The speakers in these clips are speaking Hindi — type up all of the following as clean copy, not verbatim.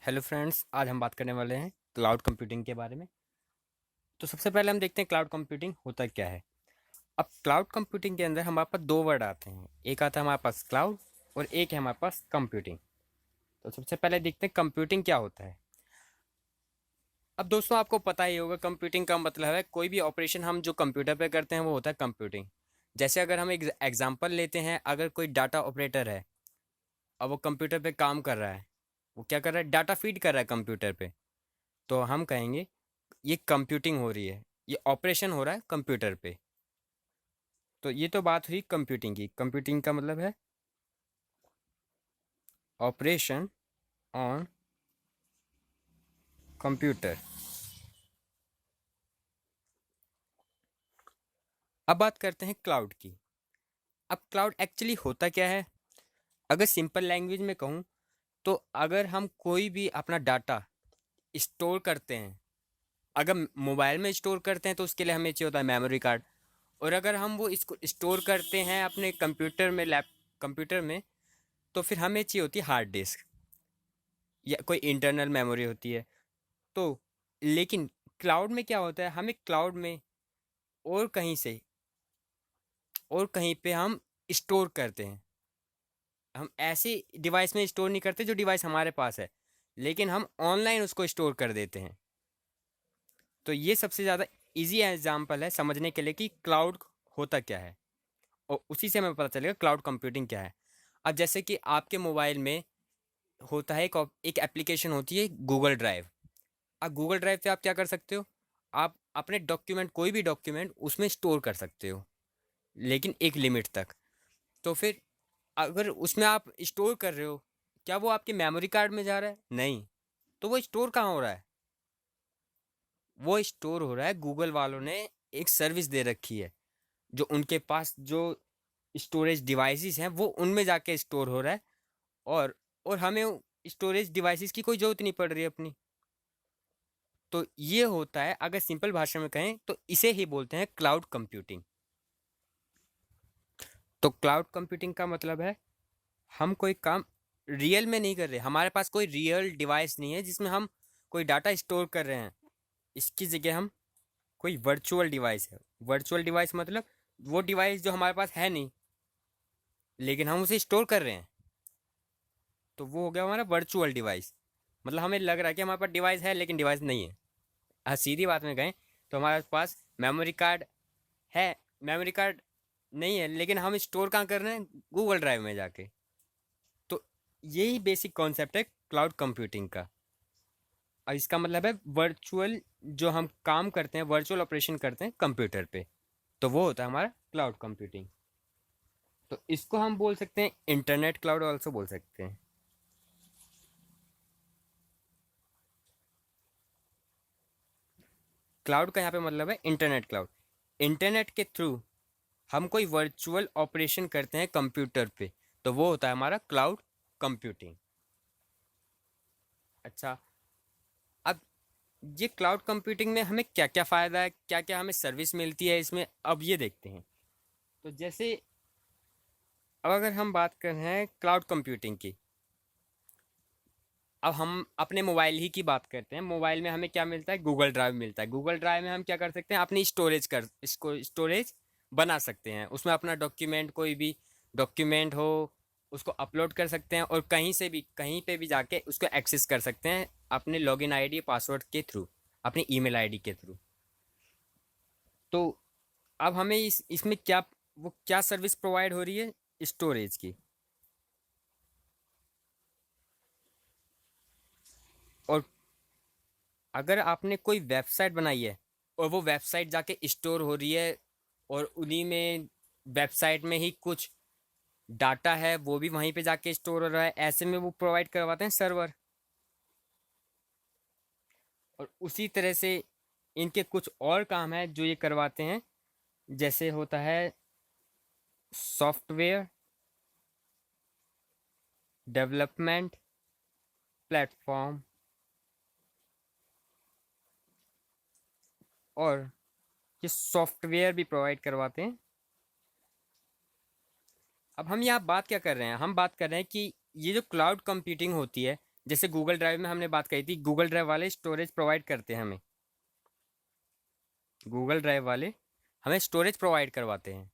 हेलो फ्रेंड्स, आज हम बात करने वाले हैं क्लाउड कंप्यूटिंग के बारे में। तो सबसे पहले हम देखते हैं क्लाउड कंप्यूटिंग होता क्या है। अब क्लाउड कंप्यूटिंग के अंदर हमारे पास दो वर्ड आते हैं, एक आता है हमारे पास क्लाउड और एक है हमारे पास कंप्यूटिंग। तो सबसे पहले देखते हैं कंप्यूटिंग क्या होता है। अब दोस्तों, आपको पता ही होगा कंप्यूटिंग का मतलब है कोई भी ऑपरेशन हम जो कंप्यूटर पे करते हैं वो होता है कंप्यूटिंग। जैसे अगर हम एक एग्जांपल लेते हैं, अगर कोई डाटा ऑपरेटर है और वो कंप्यूटर पे काम कर रहा है, वो क्या कर रहा है, डाटा फीड कर रहा है कंप्यूटर पे, तो हम कहेंगे ये कंप्यूटिंग हो रही है, ये ऑपरेशन हो रहा है कंप्यूटर पे। तो ये तो बात हुई कंप्यूटिंग की। कंप्यूटिंग का मतलब है ऑपरेशन ऑन कंप्यूटर। अब बात करते हैं क्लाउड की। अब क्लाउड एक्चुअली होता क्या है, अगर सिंपल लैंग्वेज में कहूँ तो अगर हम कोई भी अपना डाटा स्टोर करते हैं, अगर मोबाइल में स्टोर करते हैं तो उसके लिए हमें चाहिए होता है मेमोरी कार्ड। और अगर हम वो इसको स्टोर करते हैं अपने कंप्यूटर में, कंप्यूटर में, तो फिर हमें चाहिए होती है हार्ड डिस्क या कोई इंटरनल मेमोरी होती है। तो लेकिन क्लाउड में क्या होता है, हमें क्लाउड में और कहीं से और कहीं पे हम स्टोर करते हैं। हम ऐसे डिवाइस में स्टोर नहीं करते जो डिवाइस हमारे पास है, लेकिन हम ऑनलाइन उसको स्टोर कर देते हैं। तो ये सबसे ज़्यादा इजी एग्जांपल है समझने के लिए कि क्लाउड होता क्या है, और उसी से हमें पता चलेगा क्लाउड कंप्यूटिंग क्या है। अब जैसे कि आपके मोबाइल में होता है एक एप्लीकेशन होती है गूगल ड्राइव। अब गूगल ड्राइव पे आप क्या कर सकते हो, आप अपने डॉक्यूमेंट, कोई भी डॉक्यूमेंट उसमें स्टोर कर सकते हो, लेकिन एक लिमिट तक। तो फिर अगर उसमें आप स्टोर कर रहे हो, क्या वो आपके मेमोरी कार्ड में जा रहा है? नहीं। तो वो स्टोर कहाँ हो रहा है? वो स्टोर हो रहा है, गूगल वालों ने एक सर्विस दे रखी है, जो उनके पास जो स्टोरेज डिवाइसेस हैं वो उनमें जाके स्टोर हो रहा है। और और हमें स्टोरेज डिवाइसेस की कोई ज़रूरत नहीं पड़ रही है अपनी। तो ये होता है, अगर सिंपल भाषा में कहें तो इसे ही बोलते हैं क्लाउड कंप्यूटिंग। तो क्लाउड कंप्यूटिंग का मतलब है हम कोई काम रियल में नहीं कर रहे, हमारे पास कोई रियल डिवाइस नहीं है जिसमें हम कोई डाटा स्टोर कर रहे हैं। इसकी जगह हम कोई वर्चुअल डिवाइस है। वर्चुअल डिवाइस मतलब वो डिवाइस जो हमारे पास है नहीं, लेकिन हम उसे स्टोर कर रहे हैं, तो वो हो गया हमारा वर्चुअल डिवाइस। मतलब हमें लग रहा है कि हमारे पास डिवाइस है लेकिन डिवाइस नहीं है। सीधी बात में कहें तो हमारे पास मेमोरी कार्ड है, मेमोरी कार्ड नहीं है, लेकिन हम स्टोर कहाँ कर रहे हैं, गूगल ड्राइव में जाके। तो यही बेसिक कॉन्सेप्ट है क्लाउड कंप्यूटिंग का। और इसका मतलब है वर्चुअल, जो हम काम करते हैं, वर्चुअल ऑपरेशन करते हैं कंप्यूटर पे, तो वो होता है हमारा क्लाउड कंप्यूटिंग। तो इसको हम बोल सकते हैं इंटरनेट क्लाउड ऑल्सो बोल सकते हैं। क्लाउड का यहाँ पे मतलब है इंटरनेट क्लाउड। इंटरनेट के थ्रू हम कोई वर्चुअल ऑपरेशन करते हैं कंप्यूटर पे, तो वो होता है हमारा क्लाउड कंप्यूटिंग। अच्छा, अब ये क्लाउड कंप्यूटिंग में हमें क्या क्या फ़ायदा है, क्या क्या हमें सर्विस मिलती है इसमें, अब ये देखते हैं। तो जैसे अब अगर हम बात कर रहे हैं क्लाउड कंप्यूटिंग की, अब हम अपने मोबाइल ही की बात करते हैं। मोबाइल में हमें क्या मिलता है, गूगल ड्राइव मिलता है। गूगल ड्राइव में हम क्या कर सकते हैं, अपनी इसको स्टोरेज बना सकते हैं, उसमें अपना डॉक्यूमेंट, कोई भी डॉक्यूमेंट हो उसको अपलोड कर सकते हैं, और कहीं से भी, कहीं पे भी जाके उसको एक्सेस कर सकते हैं अपने लॉगिन आईडी पासवर्ड के थ्रू, अपनी ईमेल आईडी के थ्रू। तो अब हमें इसमें क्या, वो क्या सर्विस प्रोवाइड हो रही है, स्टोरेज की। और अगर आपने कोई वेबसाइट बनाई है और वो वेबसाइट जाके स्टोर हो रही है, और उन्हीं में वेबसाइट में ही कुछ डाटा है वो भी वहीं पे जाके स्टोर हो रहा है, ऐसे में वो प्रोवाइड करवाते हैं सर्वर। और उसी तरह से इनके कुछ और काम है जो ये करवाते हैं, जैसे होता है सॉफ्टवेयर डेवलपमेंट प्लेटफॉर्म, और ये सॉफ्टवेयर भी प्रोवाइड करवाते हैं। अब हम यहाँ बात क्या कर रहे हैं, हम बात कर रहे हैं कि ये जो क्लाउड कंप्यूटिंग होती है जैसे गूगल ड्राइव में हमने बात कही थी, गूगल ड्राइव वाले स्टोरेज प्रोवाइड करते हैं हमें, गूगल ड्राइव वाले हमें स्टोरेज प्रोवाइड करवाते हैं।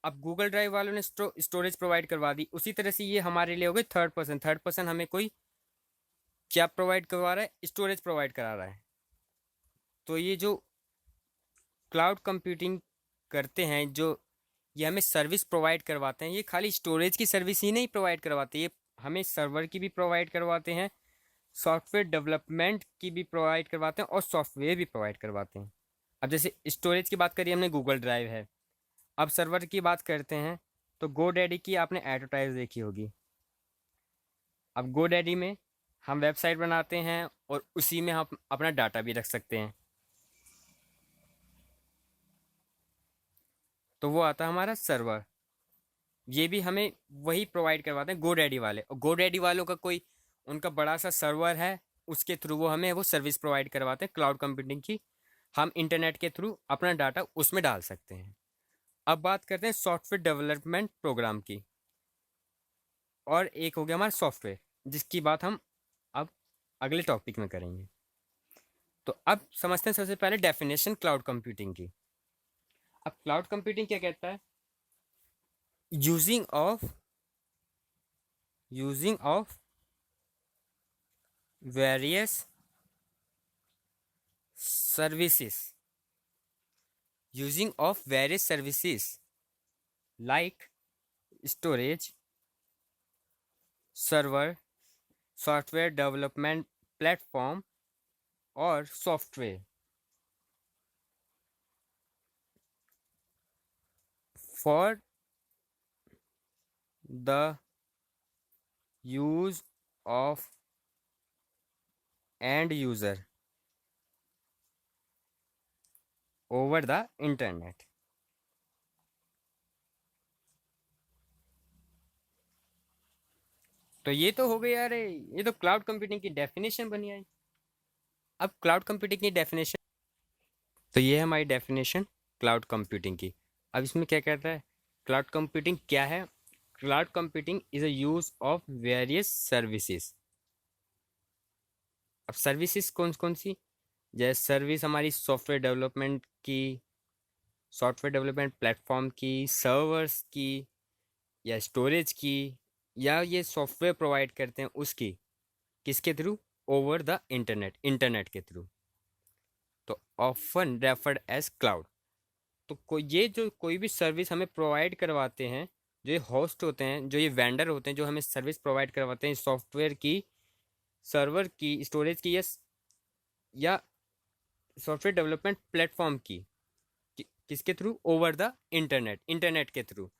अब गूगल ड्राइव वालों ने स्टोरेज प्रोवाइड करवा दी, उसी तरह से ये हमारे लिए हो गए थर्ड पर्सन। थर्ड पर्सन हमें कोई क्या प्रोवाइड करवा रहा है? स्टोरेज प्रोवाइड करा रहा है। तो ये जो क्लाउड कंप्यूटिंग करते हैं, जो ये हमें सर्विस प्रोवाइड करवाते हैं, ये खाली स्टोरेज की सर्विस ही नहीं प्रोवाइड करवाते, ये हमें सर्वर की भी प्रोवाइड करवाते हैं, सॉफ्टवेयर डेवलपमेंट की भी प्रोवाइड करवाते हैं और सॉफ्टवेयर भी प्रोवाइड करवाते हैं। अब जैसे स्टोरेज की बात करी हमने, गूगल ड्राइव है। अब सर्वर की बात करते हैं तो गोडैडी की आपने एडवर्टाइज देखी होगी। अब गोडैडी में हम वेबसाइट बनाते हैं और उसी में हम अपना डाटा भी रख सकते हैं। तो वो आता है हमारा सर्वर। ये भी हमें वही प्रोवाइड करवाते हैं गोडैडी वाले, और गोडैडी वालों का कोई उनका बड़ा सा सर्वर है, उसके थ्रू वो हमें वो सर्विस प्रोवाइड करवाते हैं क्लाउड कंप्यूटिंग की। हम इंटरनेट के थ्रू अपना डाटा उसमें डाल सकते हैं। अब बात करते हैं सॉफ्टवेयर डेवलपमेंट प्रोग्राम की, और एक हो गया हमारा सॉफ्टवेयर, जिसकी बात हम अब अगले टॉपिक में करेंगे। तो अब समझते हैं सबसे पहले डेफिनेशन क्लाउड कंप्यूटिंग की। अब क्लाउड कंप्यूटिंग क्या कहता है? Using of various services using of various services like storage, server, software development platform or software for the use of end user over the internet। तो ये तो हो गई यार, ये तो क्लाउड कंप्यूटिंग की डेफिनेशन बनी आई। अब क्लाउड कंप्यूटिंग की डेफिनेशन, तो ये है हमारी डेफिनेशन क्लाउड कंप्यूटिंग की। अब इसमें क्या कहता है? क्लाउड कंप्यूटिंग क्या है? Cloud computing is a use of various services. अब सर्विसेज कौन कौन सी? जैसे सर्विस हमारी सॉफ्टवेयर डेवलपमेंट की, सॉफ्टवेयर डेवलपमेंट प्लेटफॉर्म की, सर्वर्स की, या स्टोरेज की, या ये सॉफ्टवेयर प्रोवाइड करते हैं उसकी, किसके through? Over the internet, internet के थ्रू। तो ऑफन रेफर्ड एज क्लाउड। तो ये जो कोई भी सर्विस हमें प्रोवाइड करवाते हैं, जो ये होस्ट होते हैं, जो ये वेंडर होते हैं, जो हमें सर्विस प्रोवाइड करवाते हैं सॉफ्टवेयर की, सर्वर की, स्टोरेज की, या सॉफ्टवेयर डेवलपमेंट प्लेटफॉर्म की, किसके through? Over the internet, internet के थ्रू।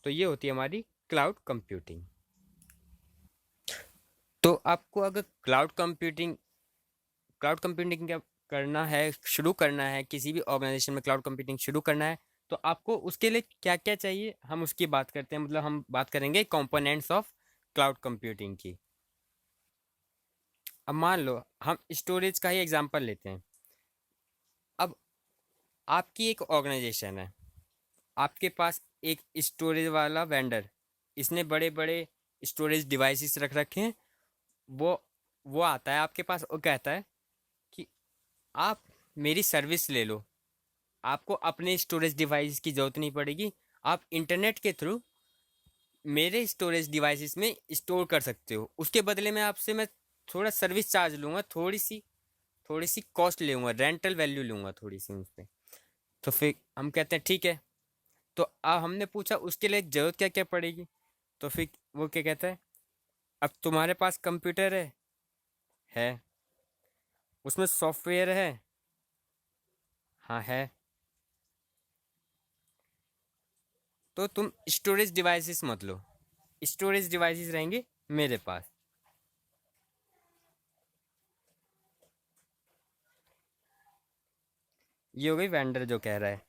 तो ये होती है हमारी क्लाउड कंप्यूटिंग। तो आपको अगर क्लाउड कंप्यूटिंग क्या करना है, शुरू करना है, किसी भी ऑर्गेनाइजेशन में क्लाउड कंप्यूटिंग शुरू करना है, तो आपको उसके लिए क्या क्या चाहिए, हम उसकी बात करते हैं। मतलब हम बात करेंगे कंपोनेंट्स ऑफ क्लाउड कंप्यूटिंग की। अब मान लो हम स्टोरेज का ही एग्जांपल लेते हैं। अब आपकी एक ऑर्गेनाइजेशन है, आपके पास एक स्टोरेज वाला वेंडर, इसने बड़े बड़े स्टोरेज डिवाइसेस रख रखे हैं। वो वो आता है आपके पास और कहता है कि आप मेरी सर्विस ले लो, आपको अपने स्टोरेज डिवाइस की ज़रूरत नहीं पड़ेगी, आप इंटरनेट के थ्रू मेरे स्टोरेज डिवाइसेस में स्टोर कर सकते हो। उसके बदले में आपसे मैं थोड़ा सर्विस चार्ज लूँगा, थोड़ी सी कॉस्ट लूँगा, रेंटल वैल्यू लूँगा थोड़ी सी उस पर। तो फिर हम कहते हैं ठीक है। तो अब हमने पूछा उसके लिए ज़रूरत क्या क्या पड़ेगी, तो फिर वो क्या कहता है? अब तुम्हारे पास कंप्यूटर है, उसमें सॉफ्टवेयर है, हाँ है, तो तुम स्टोरेज डिवाइसेस मत लो, स्टोरेज डिवाइसेस रहेंगे मेरे पास। ये हो गई वेंडर जो कह रहा है,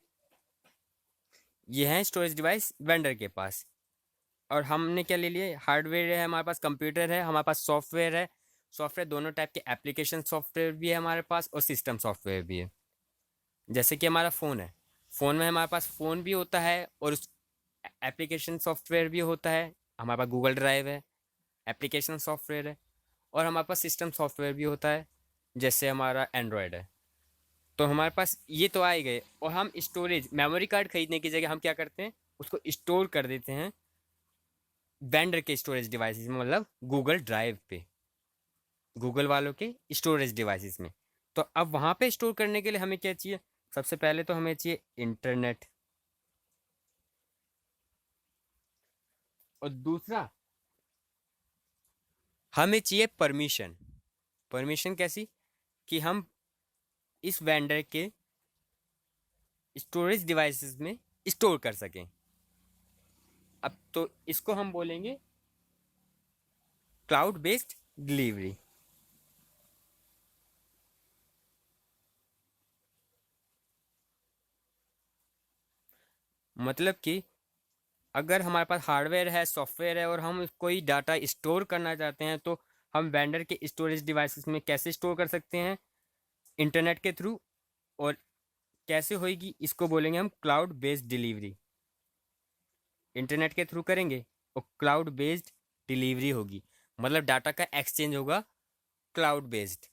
ये है स्टोरेज डिवाइस वेंडर के पास। और हमने क्या ले लिए? हार्डवेयर है हमारे पास, कंप्यूटर है हमारे पास, सॉफ्टवेयर है। सॉफ्टवेयर दोनों टाइप के, एप्लीकेशन सॉफ्टवेयर भी है हमारे पास और सिस्टम सॉफ्टवेयर भी है। जैसे कि हमारा फ़ोन है, फ़ोन में हमारे पास फ़ोन भी होता है और उस एप्लीकेशन सॉफ्टवेयर भी होता है। हमारे पास गूगल ड्राइव है, एप्लीकेशन सॉफ्टवेयर है। और हमारे पास सिस्टम सॉफ्टवेयर भी होता है, जैसे हमारा एंड्रॉयड है। तो हमारे पास ये तो आ ही गए, और हम स्टोरेज मेमोरी कार्ड खरीदने की जगह हम क्या करते हैं, उसको स्टोर कर देते हैं वेंडर के स्टोरेज डिवाइसेस में, मतलब गूगल ड्राइव पे, गूगल वालों के स्टोरेज डिवाइसेस में। तो अब वहाँ पे स्टोर करने के लिए हमें क्या चाहिए, सबसे पहले तो हमें चाहिए इंटरनेट, और दूसरा हमें चाहिए परमिशन। परमिशन कैसी, कि हम इस वेंडर के स्टोरेज डिवाइसेस में स्टोर कर सकें। अब तो इसको हम बोलेंगे क्लाउड बेस्ड डिलीवरी। मतलब कि अगर हमारे पास हार्डवेयर है, सॉफ्टवेयर है, और हम कोई डाटा स्टोर करना चाहते हैं, तो हम वेंडर के स्टोरेज डिवाइसेस में कैसे स्टोर कर सकते हैं, इंटरनेट के थ्रू। और कैसे होगी, इसको बोलेंगे हम क्लाउड बेस्ड डिलीवरी। इंटरनेट के थ्रू करेंगे और क्लाउड बेस्ड डिलीवरी होगी, मतलब डाटा का एक्सचेंज होगा क्लाउड बेस्ड।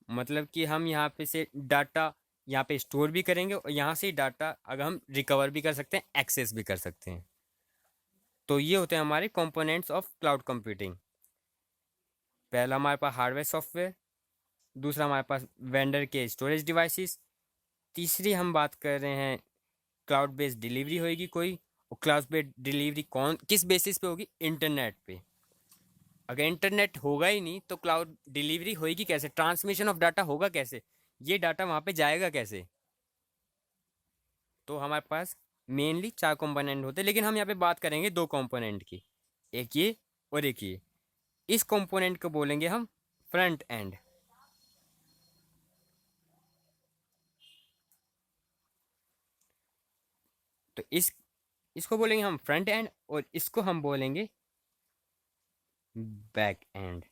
मतलब कि हम यहाँ पे से डाटा यहाँ पे स्टोर भी करेंगे, और यहाँ से डाटा अगर हम रिकवर भी कर सकते हैं, एक्सेस भी कर सकते हैं। तो ये होते हैं हमारे कंपोनेंट्स ऑफ क्लाउड कंप्यूटिंग। पहला हमारे पास हार्डवेयर सॉफ्टवेयर, दूसरा हमारे पास वेंडर के स्टोरेज डिवाइसेस, तीसरी हम बात कर रहे हैं क्लाउड बेस्ड डिलीवरी होगी कोई। और क्लाउड बेस्ड डिलीवरी कौन किस बेसिस पे होगी, इंटरनेट पे। अगर इंटरनेट होगा ही नहीं तो क्लाउड डिलीवरी होगी कैसे, ट्रांसमिशन ऑफ डाटा होगा कैसे, ये डाटा वहाँ पे जाएगा कैसे। तो हमारे पास मेनली 4 कंपोनेंट होते हैं, लेकिन हम यहाँ पे बात करेंगे 2 कंपोनेंट की, एक ये और एक ये। इस कंपोनेंट को बोलेंगे हम फ्रंट एंड। तो इसको बोलेंगे हम फ्रंट एंड, और इसको हम बोलेंगे बैक एंड।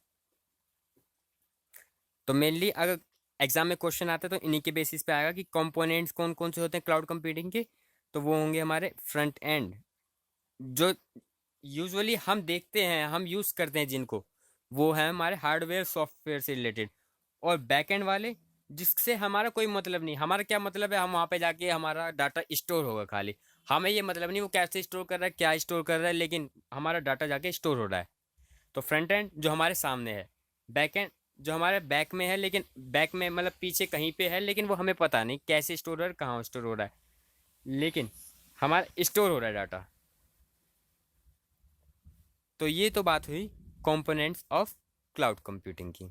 तो मेनली अगर एग्जाम में क्वेश्चन आता है तो इन्हीं के बेसिस पे आएगा कि कंपोनेंट्स कौन कौन से होते हैं क्लाउड कंप्यूटिंग के। तो वो होंगे हमारे फ्रंट एंड, जो यूजुअली हम देखते हैं, हम यूज़ करते हैं जिनको, वो है हमारे हार्डवेयर सॉफ्टवेयर से रिलेटेड। और बैक एंड वाले, जिससे हमारा कोई मतलब नहीं। हमारा क्या मतलब है, हम वहाँ पे जाके हमारा डाटा स्टोर होगा खाली, हमें ये मतलब नहीं वो कैसे स्टोर कर रहा है, क्या स्टोर कर रहा है, लेकिन हमारा डाटा जाके स्टोर हो रहा है। तो फ्रंट एंड जो हमारे सामने है, बैक एंड जो हमारे बैक में है, लेकिन बैक में मतलब पीछे कहीं पे है, लेकिन वो हमें पता नहीं कैसे स्टोर हो रहा है, कहाँ स्टोर हो रहा है, लेकिन हमारा स्टोर हो रहा है डाटा। तो ये तो बात हुई कंपोनेंट्स ऑफ क्लाउड कंप्यूटिंग की।